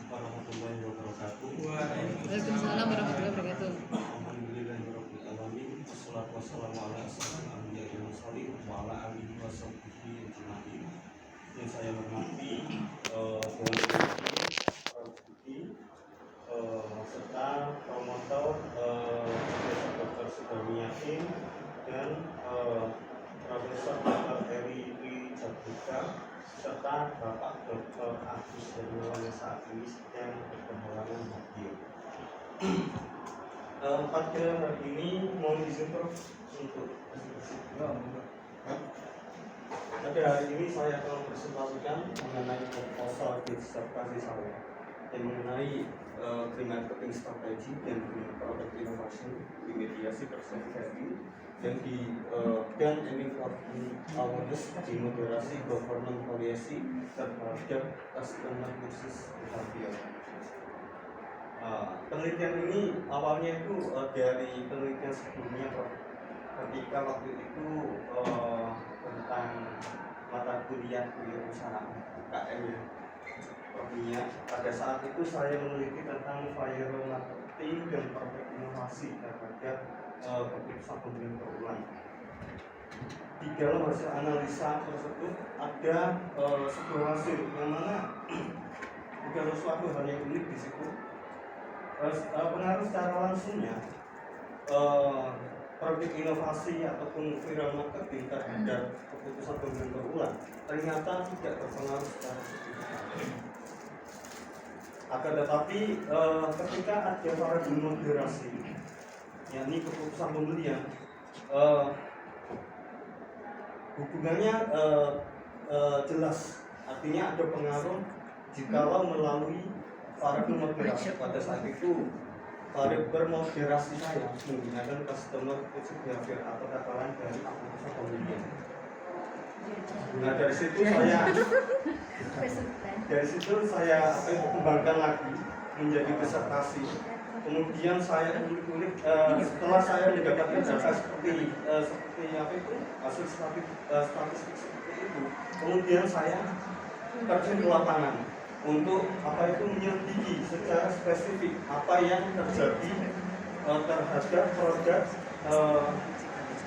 warahmatullahi wabarakatuh. Waalaikumsalam warahmatullahi wabarakatuh. Alhamdulillahirabbil alamin. Wassalatu wassalamu ala asyrofil anbiya'i wal mursalin wa ala alihi washabbihi ajmain. Yang saya hormati serta promotor Profesor Dr. Sugeng Yakin dan Profesor Dr. Eri Wijatbuka serta Bapak Dr. Agus Hermawan yang saat ini sedang berkenalan hadir. Pada hari ini mohon izin Prof untuk pada hari ini saya akan presentasikan mengenai proposal disertasi saya yang mengenai marketing strategi dan product innovation di mediasi perspektif dan awareness di moderasi government policy terhadap customer basis behavior. Penelitian ini awalnya itu dari penelitian sebelumnya Prof. Ketika waktu itu tentang mata kuliah kewirausahaan UKM ya. Pada saat itu saya meneliti tentang viral marketing dan produk inovasi terhadap keputusan pembelian berulang. Di dalam hasil analisa tersebut ada sebuah hasil yang mana ada sesuatu hal yang unik di situ. Pengaruh secara langsungnya produk inovasi ataupun viral marketing terhadap keputusan pembelian berulang ternyata tidak berpengaruh secara signifikan. Akan tetapi ketika ada paradigma moderasi, yakni keputusan pembelian, hubungannya jelas, artinya ada pengaruh jikalau melalui paradigma moderasi. Pada saat itu bermoderasi saya menggunakan customer behavior atau kata lain dari keputusan pembelian. Nah dari situ saya kembangkan lagi menjadi disertasi. Kemudian saya ulik-ulik setelah saya mendapatkan data seperti apa itu hasil statistik seperti itu. Kemudian saya terjun ke lapangan untuk apa itu menyelidiki secara spesifik apa yang terjadi terhadap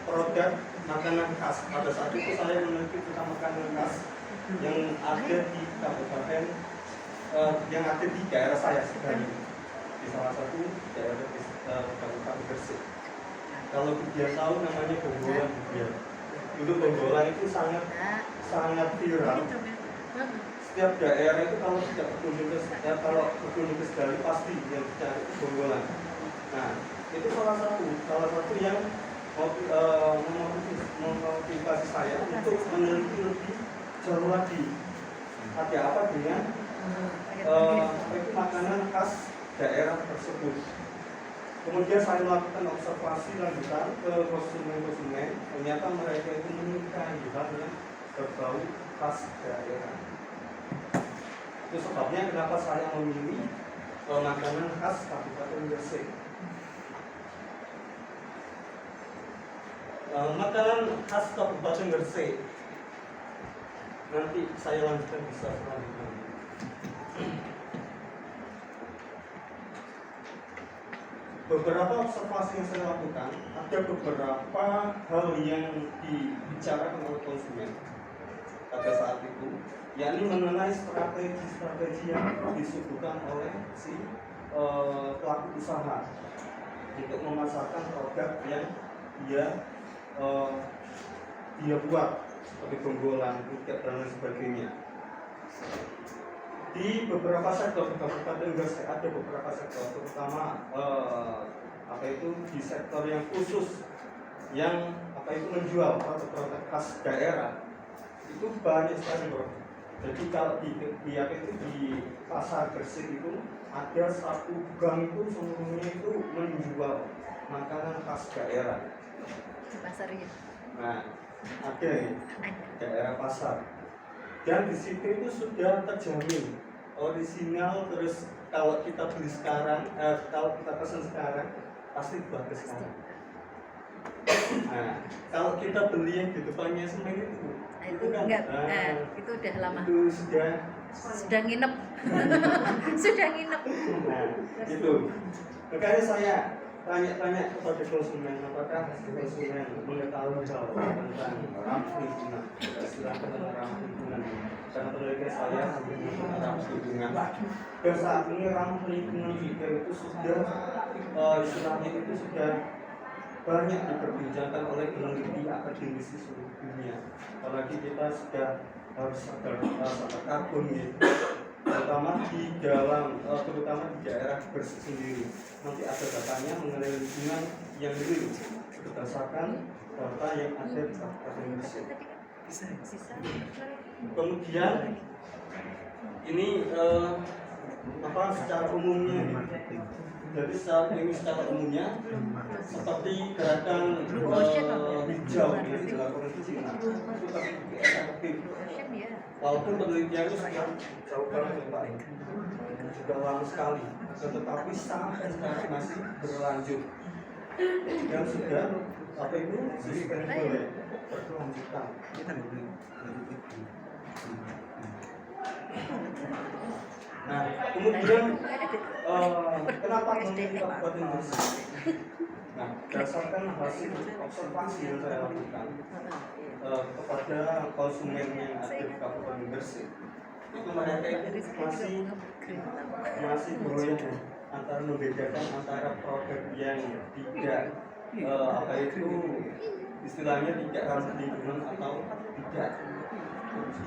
produk makanan khas. Pada saat itu saya meneliti tentang makanan khas yang ada di kabupaten yang ada di daerah saya sekarang di salah satu daerah di Kabupaten Gresik. Kalau dia tahu namanya Bonggolan dia. Dulu Bonggolan itu sangat viral. Setiap daerah itu kalau tidak berkunjung ke sekali pasti yang dicari itu Bonggolan. Nah itu salah satu yang memotivasi saya untuk meneliti lebih jauh lagi. Ada apa dengan makanan khas daerah tersebut. Kemudian saya melakukan observasi lanjutan ke konsumen. Ternyata mereka itu menyukai hal yang berbau khas daerah. Itu sebabnya kenapa saya memilih makanan khas Kabupaten Gresik. Makanan khas Kabupaten Gresik. Nanti saya lanjutkan bisa selanjutnya. Beberapa observasi yang saya lakukan, ada beberapa hal yang dibicarakan oleh konsumen pada saat itu, yakni mengenai strategi yang disuguhkan oleh si pelaku usaha untuk memasarkan produk yang dia buat seperti Bonggolan, tiket dan lain sebagainya. Di beberapa sektor di Kabupaten Gresik ada beberapa sektor, terutama di sektor yang khusus yang menjual produk khas daerah itu banyak sekali bro. Jadi kalau di pasar Gresik itu ada satu gang itu seluruhnya itu menjual makanan khas daerah. Di pasar ya. Nah, ada daerah pasar. Dan di situ itu sudah terjamin orisinal, terus kalau kita beli sekarang, kalau kita pesan sekarang pasti bagus sekarang. Nah, kalau kita beli yang di depannya semen itu kan enggak, itu udah lama. Itu sudah Sudah nginep. Sudah nginep. Nah, itu. Makanya saya tanya-tanya kepada konsumen, apakah konsumen mengetahui hal tentang ramah lingkungan, istilahnya tentang ramah lingkungan. Karena penelitian saya tentang ramah lingkungan. Dan saat ini ramah lingkungan kita itu sudah istilahnya itu sudah banyak diperbincangkan oleh peneliti akademisi seluruh dunia. Apalagi kita sudah harus sadar karbon gitu, terutama di daerah bersih sendiri. Nanti ada datanya mengenai lingkungan yang real berdasarkan data yang ada di Kabupaten Gresik. Kemudian ini secara umumnya nih. Jadi secara umumnya seperti gerakan hijau yang dilakukan di Cina itu terbukti efektif. Walaupun penelitian itu sudah jauh banget Pak, sudah lama sekali, tetapi sampai sekarang masih berlanjut dan sudah sustainable berkelanjutan. Nah, kemudian kenapa menjadi Kabupaten Gresik? Nah, berdasarkan hasil observasi yang saya lakukan kepada konsumen yang ada di Kabupaten Gresik, itu mereka masih boleh antara membedakan antara produk yang tidak istilahnya tidak ramah lingkungan atau tidak.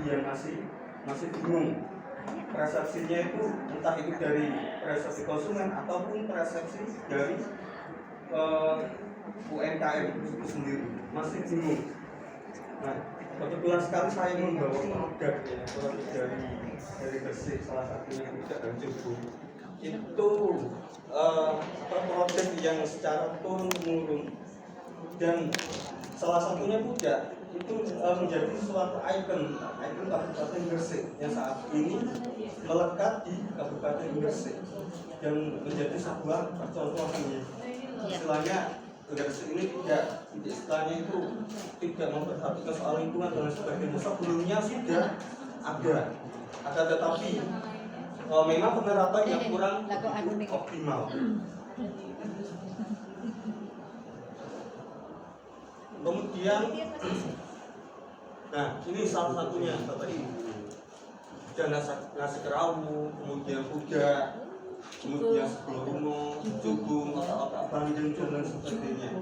Dia masih bingung. Persepsinya itu entah itu dari persepsi konsumen ataupun persepsi dari UMKM itu sendiri masih bingung. Nah, kebetulan sekali saya membawa produk dari Gresik, salah satunya Pudak dan Jogo. Itu produk yang secara turun temurun dan salah satunya Pudak itu menjadi suatu ikon Kabupaten Gresik yang saat ini melekat di Kabupaten Gresik dan menjadi sebuah percontohan ya. Istilahnya Gresik ini istilahnya itu tidak memperhatikan soal lingkungan dan sebagainya. Sebelumnya sudah ada tetapi memang penerapan yang kurang optimal. Kemudian, nah ini salah satunya Bapak Ibu. Dan nasi kerawu, kemudian Pudak, kemudian Sebelumno, Jugung, otak-otak Bandeng dan sebagainya.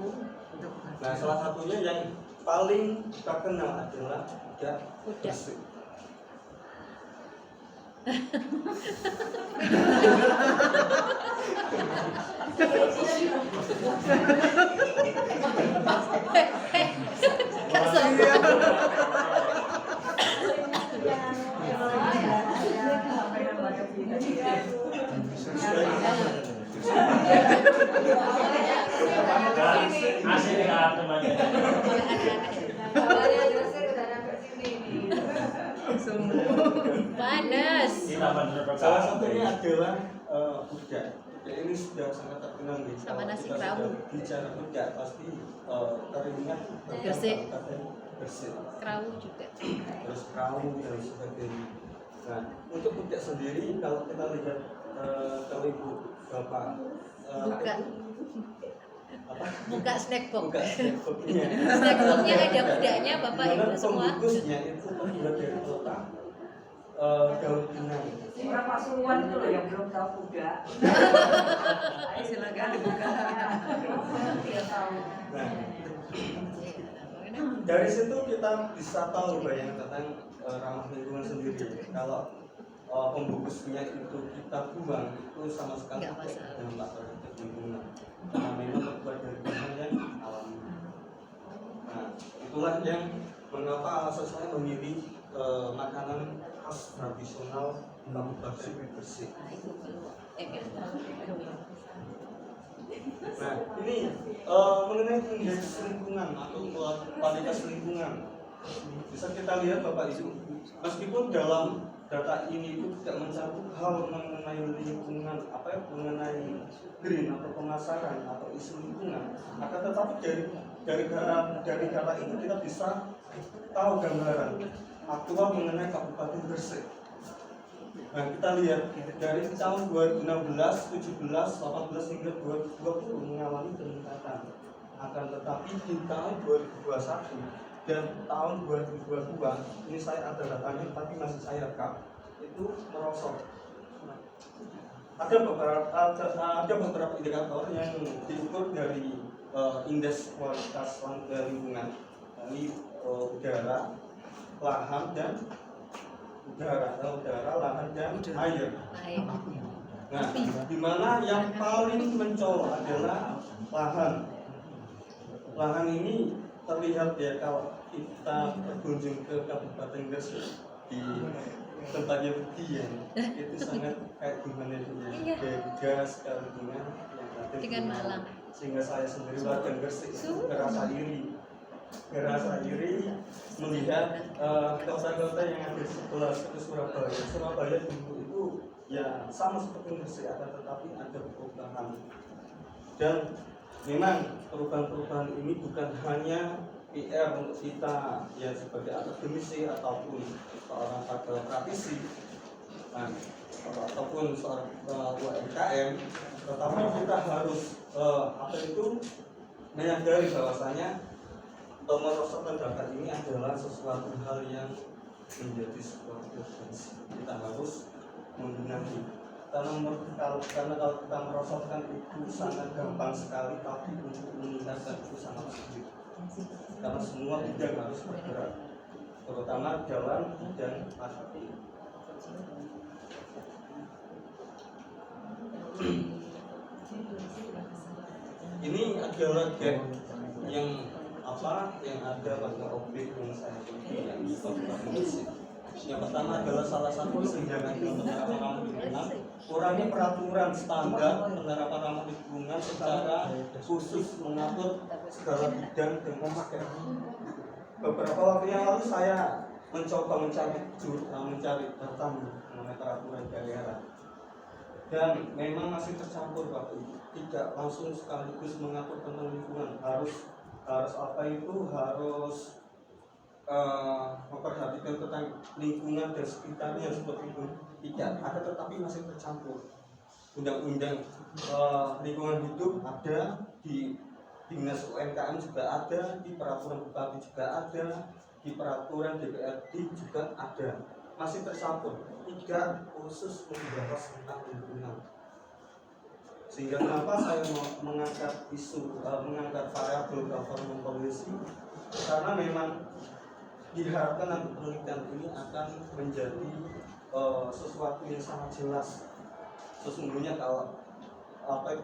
Nah salah satunya yang paling terkenal adalah Pudak Gresik. Panas. Salah satunya adalah Pudak. Ini sudah sangat terkenal nih. Sama nasi Kita kerawu. sudah bicara Pudak pasti teringat Gresik. Gresik. Kerawu juga. Terus kerawu dan sebagainya. Nah, untuk Pudak sendiri kalau kita lihat kalau Ibu Bapak buka snack box. Buka snack box-nya. Snack box-nya ada Pudaknya Bapak Ibu semua. Pembungkusnya itu terbuat dari kotak daun pinang. Orang Pasuruan itu loh yang belum tahu Pudak. Silakan dibuka. Dia tahu. Nah, dari situ kita bisa tahu bayang tentang ramah lingkungan sendiri. Kalau pembungkusnya itu kita buang itu sama sekali tidak ada dampak terhadap lingkungan. Karena memang terbuat dari bahan yang alami. Nah, itulah yang mengapa alasan saya memilih makanan khas tradisional Kabupaten Gresik. Nah, ini mengenai indeks lingkungan atau kualitas lingkungan, bisa kita lihat Bapak Ibu, meskipun dalam data ini itu tidak mencakup hal mengenai lingkungan, mengenai green atau pemasaran atau isu lingkungan, akan tetapi dari data itu kita bisa tahu gambaran aktual mengenai Kabupaten Gresik. Nah, kita lihat dari tahun 2016, 17, 18 hingga 2020 mengalami peningkatan. Akan tetapi di tahun 2021 dan tahun 2022 ini saya ada datanya tapi masih saya rekam itu merosot. Ada beberapa indikator yang diukur dari indeks kualitas lingkungan, ini udara, lahan dan lahan dan air. Baik. Nah, di mana yang paling mencolok adalah lahan. Lahan ini terlihat ya kalau kita berkunjung ke Kabupaten Gresik di tempatnya Budi ya, itu sangat kayak gimana itu ya, Iya. beda sekali dengan yang ada di Dengan Malang. Sehingga saya sendiri warga Gresik itu merasa iri melihat kota-kota yang ada di sebelah Surabaya. Surabaya dulu itu ya sama seperti Gresik, akan tetapi ada perubahan. Dan memang perubahan-perubahan ini bukan hanya PR untuk kita ya sebagai akademisi ataupun seorang praktisi, ataupun seorang UMKM, tetapi kita harus menyadari bahwasanya pemerosotan data ini adalah sesuatu hal yang menjadi sebuah urgensi. Kita harus membenahi. Karena kalau kita merosotkan itu sangat gampang sekali, tapi untuk meningkatkan itu sangat sulit. Karena semua bidang harus bergerak, terutama jalan dan asap. Ini adalah gap yang ada pada objek yang saya pilih yang Indonesia. Yang pertama adalah salah satu kesenjangan dalam penerapan ramah lingkungan, kurangnya peraturan standar penerapan ramah lingkungan secara khusus mengatur segala bidang dan aspek. Beberapa waktu yang lalu saya mencoba mencari data mengenai peraturan daerah, dan memang masih tercampur Pak, tidak langsung sekaligus mengatur tentang lingkungan, harus memperhatikan tentang lingkungan dan sekitarnya seperti itu. Tidak ada, tetapi masih tercampur. Undang-undang lingkungan hidup ada, di Dinas UMKM juga ada, di peraturan bupati juga ada, di peraturan DPRD juga ada, masih tercampur. Tidak khusus membahas tentang lingkungan. Sehingga kenapa saya mau mengangkat variabel government policy, karena memang diharapkan nanti penelitian ini akan menjadi sesuatu yang sangat jelas. Sesungguhnya kalau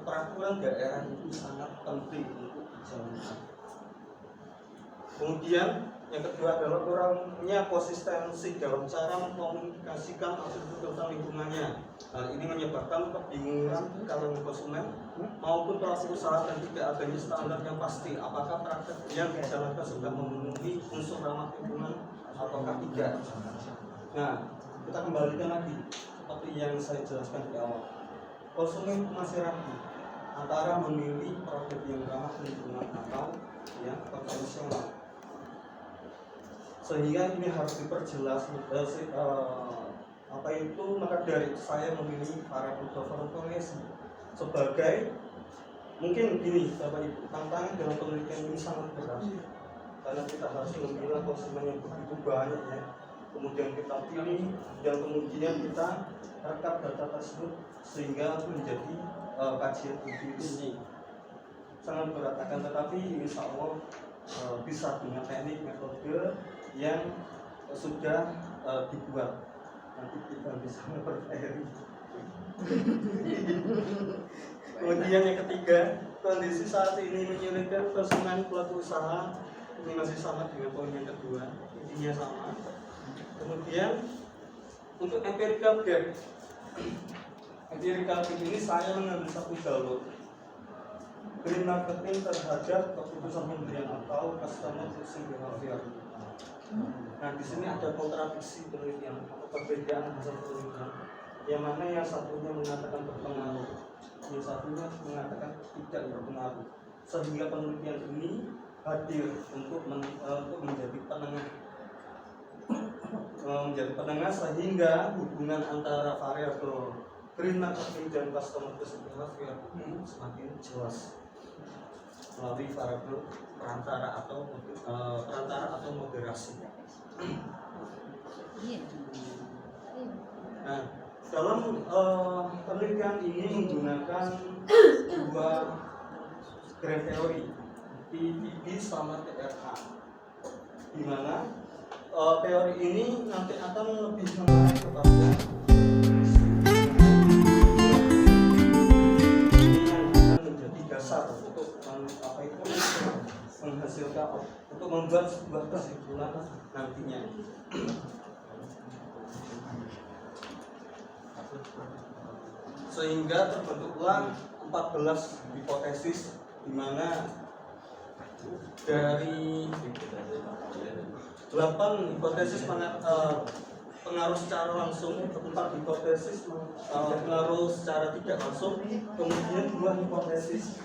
peraturan daerah itu sangat penting untuk dijalankan. Kemudian yang kedua adalah kurangnya konsistensi dalam cara mengkomunikasikan aspek tentang lingkungannya. Hal ini menyebabkan kebingungan di kalangan konsumen maupun pelaku usaha dan tidak adanya standar yang pasti apakah praktek yang dijalankan sudah memenuhi unsur ramah lingkungan ataukah tidak. Nah, kita kembalikan lagi seperti yang saya jelaskan di awal. Konsumen masih ragu antara memilih produk yang ramah lingkungan atau yang konvensional. Sehingga ini harus diperjelas maka dari saya memilih para government policy sebagai, mungkin gini Bapak Ibu, tantangan dalam penelitian ini sangat berat karena kita harus memilah konsumen yang begitu banyak ya, kemudian kita pilih dan kemudian kita rekap data tersebut sehingga menjadi kajian uji. Sangat berat, akan tetapi insya Allah bisa dengan teknik metode yang sudah dibuat. Nanti kita bisa memperbaiki. Kemudian yang ketiga, kondisi saat ini menyulitkan konsumen pelaku usaha. Ini masih sama dengan poin yang kedua, intinya sama. Kemudian untuk empirical gap ini saya mengambil satu jalur green marketing terhadap keputusan pembelian atau customer fixing behavior. Nah, di sini ada kontradiksi penelitian atau perbedaan hasil penelitian, yang mana yang satunya mengatakan berpengaruh, yang satunya mengatakan tidak berpengaruh. Sehingga penelitian ini hadir untuk menjadi penengah menjadi penengah sehingga hubungan antara variabel terima-kasih dan customer behavior semakin jelas melalui variabel perantara atau moderasi. Iya. Nah, dalam penelitian ini menggunakan dua grand theory TPP sama TRH, di mana teori ini nanti akan lebih mengarah kepada yang akan menjadi dasar untuk menghasilkan untuk membuat sebuah kesimpulan nantinya. Sehingga terbentuklah 14 hipotesis, di mana dari 8 hipotesis pengaruh secara langsung, 4 hipotesis pengaruh secara tidak langsung, kemudian 2 hipotesis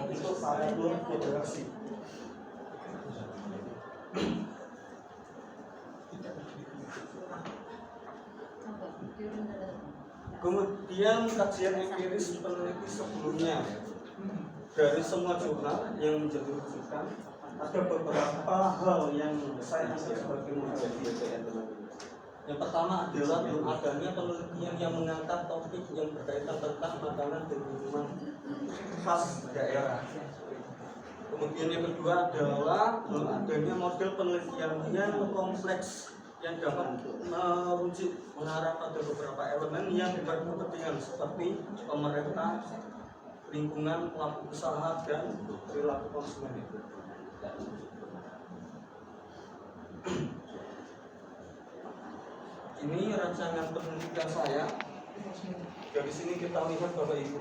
untuk variabel moderasi. Kemudian kajian empiris peneliti sebelumnya dari semua jurnal yang menjadi rujukan, ada beberapa hal yang saya anggap sebagai model. Yang pertama adalah belum adanya penelitian yang mengangkat topik yang berkaitan tentang makanan dan minuman khas daerah. Kemudian yang kedua adalah belum adanya model penelitian yang kompleks yang dapat merujuk mengarah pada beberapa elemen yang berkepentingan seperti pemerintah, lingkungan, pelaku usaha, dan perilaku konsumen. Ini rancangan penelitian saya. Dari sini kita lihat Bapak Ibu,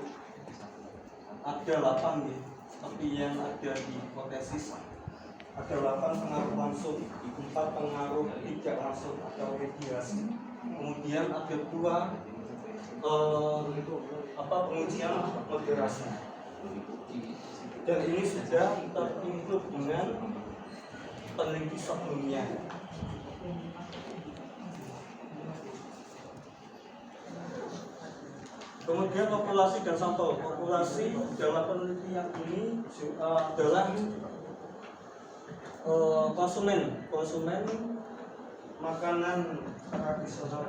ada 8 nih, seperti yang ada di hipotesis. Ada 8 pengaruh langsung, 4 pengaruh tidak langsung atau mediasi. Kemudian ada 2 pengujian moderasi. Dan ini sudah terinclude dengan peneliti sebelumnya. Kemudian populasi dan sampel. Populasi dalam penelitian ini adalah konsumen makanan tradisional,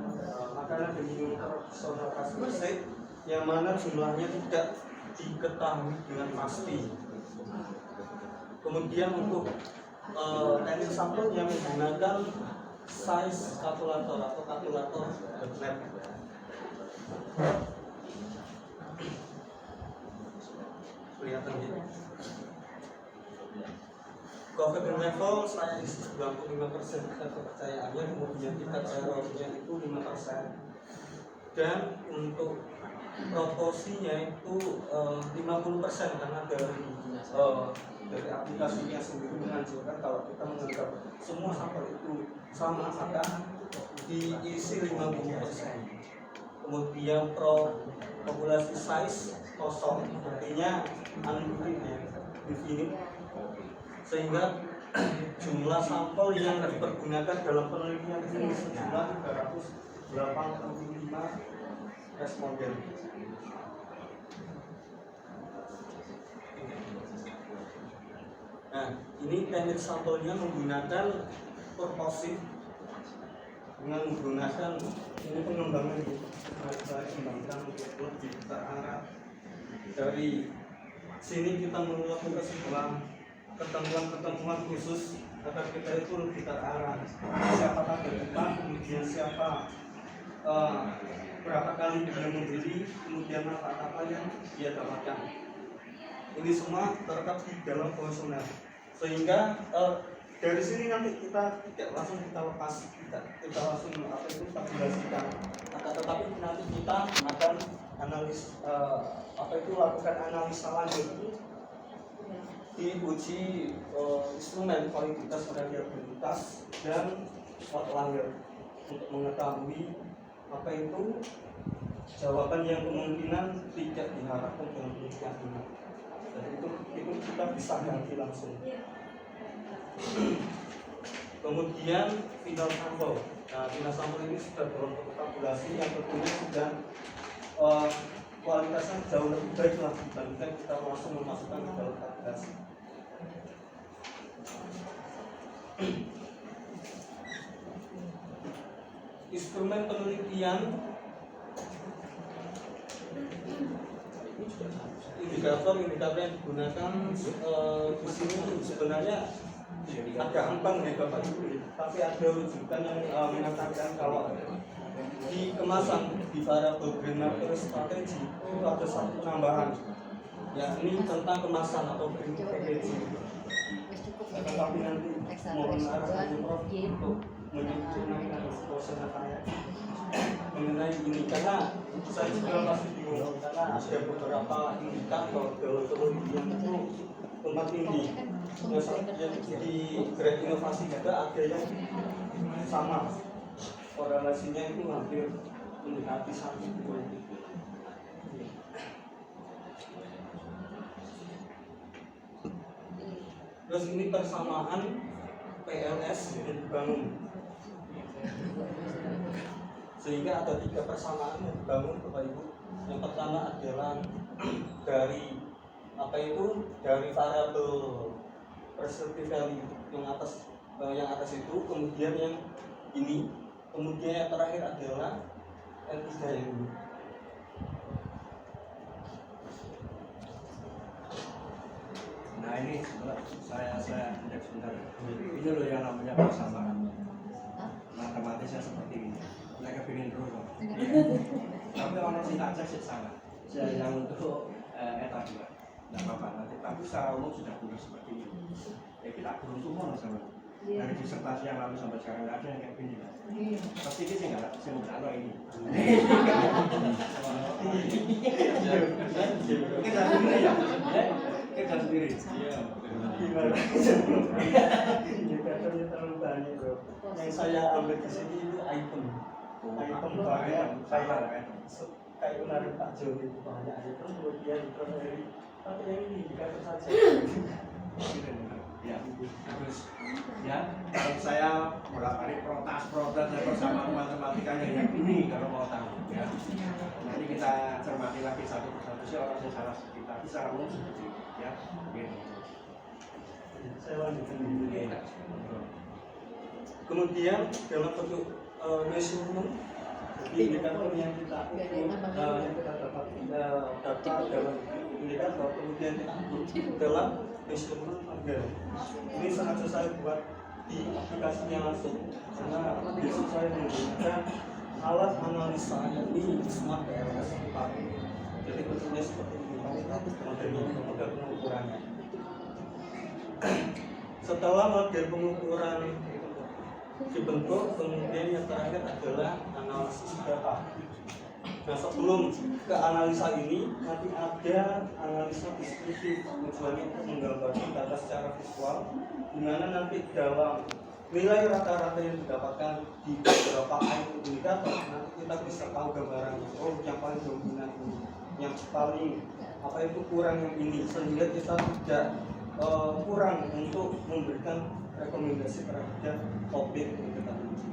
makanan dan minuman tradisional khas Gresik, yang mana jumlahnya tidak diketahui dengan pasti. Kemudian untuk teknik sampel yang menggunakan size kalkulator atau kalkulator lab. Kelihatan gitu. Confidence level saya isi 95% kepercayaannya, kemudian tingkat errornya itu 5%, dan untuk proporsinya itu 50%, karena dari aplikasinya sendiri menganjurkan kalau kita menganggap semua sampel itu sama maka diisi 50%. Kemudian populasi size kosong, artinya infinite, sehingga jumlah sampel yang dipergunakan dalam penelitian ini sejumlah 385 responden. Nah, ini teknik sampelnya menggunakan purposive dengan menggunakan ini pengembangan saya kembangkan untuk lebih terarah. Dari sini kita mengeluarkan kesimpulan ketemuan khusus agar kita itu lebih terarah. Siapa target kita, kemudian siapa berapa kali dia membeli, kemudian apa yang dia dapatkan. Ini semua terletak di dalam kuesioner, sehingga dari sini nanti kita tidak langsung kita lepas, kita langsung tabulasikan. Tetapi nanti kita akan lakukan analisa lanjut, diuji instrumen validitas variabilitas dan outlier untuk mengetahui apa itu jawaban yang kemungkinan tidak diharapkan dalam penelitian ini. Jadi itu kita bisa ganti langsung. Kemudian final sampel. Nah, timah sampel ini sudah berbentuk tabulasi yang tentunya sudah kualitasnya jauh lebih baik lah dibandingkan kita langsung memasukkan ke dalam tabulasi. Instrumen penelitian indikator yang digunakan di sini sebenarnya agak empang ya Bapak Ibu, tapi ada rujukan yang mengatakan kalau di kemasan di variabel green marker strategi itu ada satu penambahan, yakni tentang kemasan atau green packaging. Tetapi nanti mohon arahannya Prof untuk menyempurnakan proses saya mengenai ini, karena saya juga masih bingung karena ada beberapa indikator penelitian itu tempat tinggi yang di grade inovasi juga ada yang sama korelasinya itu hampir mendekati 1. Terus ini persamaan PLS yang dibangun, sehingga ada 3 persamaan yang dibangun Bapak Ibu. Yang pertama adalah dari dari variabel prescriptive value yang atas itu, kemudian yang ini, kemudian yang terakhir adalah N3 yang ini. Nah ini saya tidak sebentar. Ini loh yang namanya persamaan. Matematisnya seperti ini. Mereka pengen terus. Tapi orang sih tak cek sama. Yang untuk eta 2. Tidak apa-apa nanti. Tapi secara umum sudah punya seperti ini. Ya kita beruntung mana sama. Dari disertasi yang lalu sampai sekarang nggak ada yang kayak gini. Pasti ini sih nggak ada ini. Kita sendiri ya. Kita sendiri. Iya. Gimana? Indikatornya terlalu banyak bro. Yang saya ambil di sini itu item bahan kayak kemarin Pak Joni itu banyak item, kemudian terus tapi yang ini indikator saja. Ya, terus ya kalau saya bolak-balik protes saya bersama matematikanya yang ini kalau mau tahu ya. Nanti kita cermati lagi satu persatu sih orang yang salah sedikit, tapi secara umum seperti itu ya. Saya lanjutkan dulu. Kemudian dalam bentuk measurement, jadi indikator yang kita dapat dalam indikator kemudian kita atur dalam measurement model. Ini sengaja saya buat di aplikasinya langsung karena besok saya menggunakan alat analisa ini smart PLS. Jadi bentuknya seperti ini, model pengukurannya. Setelah model pengukuran dibentuk, kemudian yang terakhir adalah analisis data. Nah, sebelum ke analisa ini nanti ada analisa deskriptif, tujuannya untuk menggambarkan data secara visual, di mana nanti dalam nilai rata-rata yang didapatkan di beberapa item indikator nanti kita bisa tahu gambarannya. Oh, yang paling dominan ini, yang paling itu kurang yang ini, sehingga kita tidak kurang untuk memberikan rekomendasi terhadap topik yang kita uji.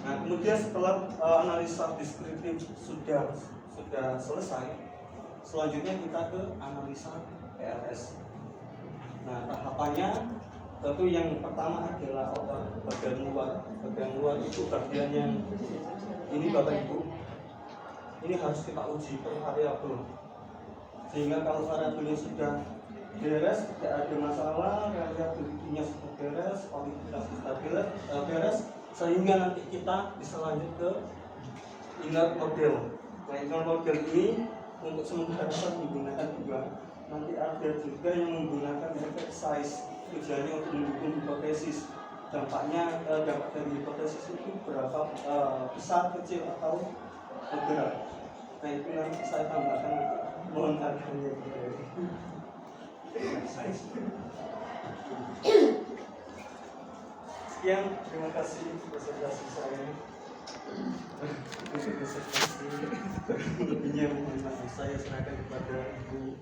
Nah, kemudian setelah analisa deskriptif sudah selesai, selanjutnya kita ke analisa PLS. Nah, tahapannya tentu yang pertama adalah bagian luar. Bagian luar itu bagian yang ini Bapak Ibu, ini harus kita uji per variabel, sehingga kalau variabelnya sudah beres, tidak ada masalah, reliability-nya sudah beres, kualitas sudah beres, sehingga nanti kita bisa lanjut ke inner model. Nah, inner model ini untuk sementara menggunakan 2. Nanti ada juga yang menggunakan effect size, tujuannya untuk mendukung hipotesis. Dampak dari hipotesis itu berapa besar, kecil, atau moderat. Nah, itu nanti saya tambahkan, mohon harganya. Sekian, terima kasih presentasi saya. Lebihnya mohon maaf, saya serahkan kepada Ibu.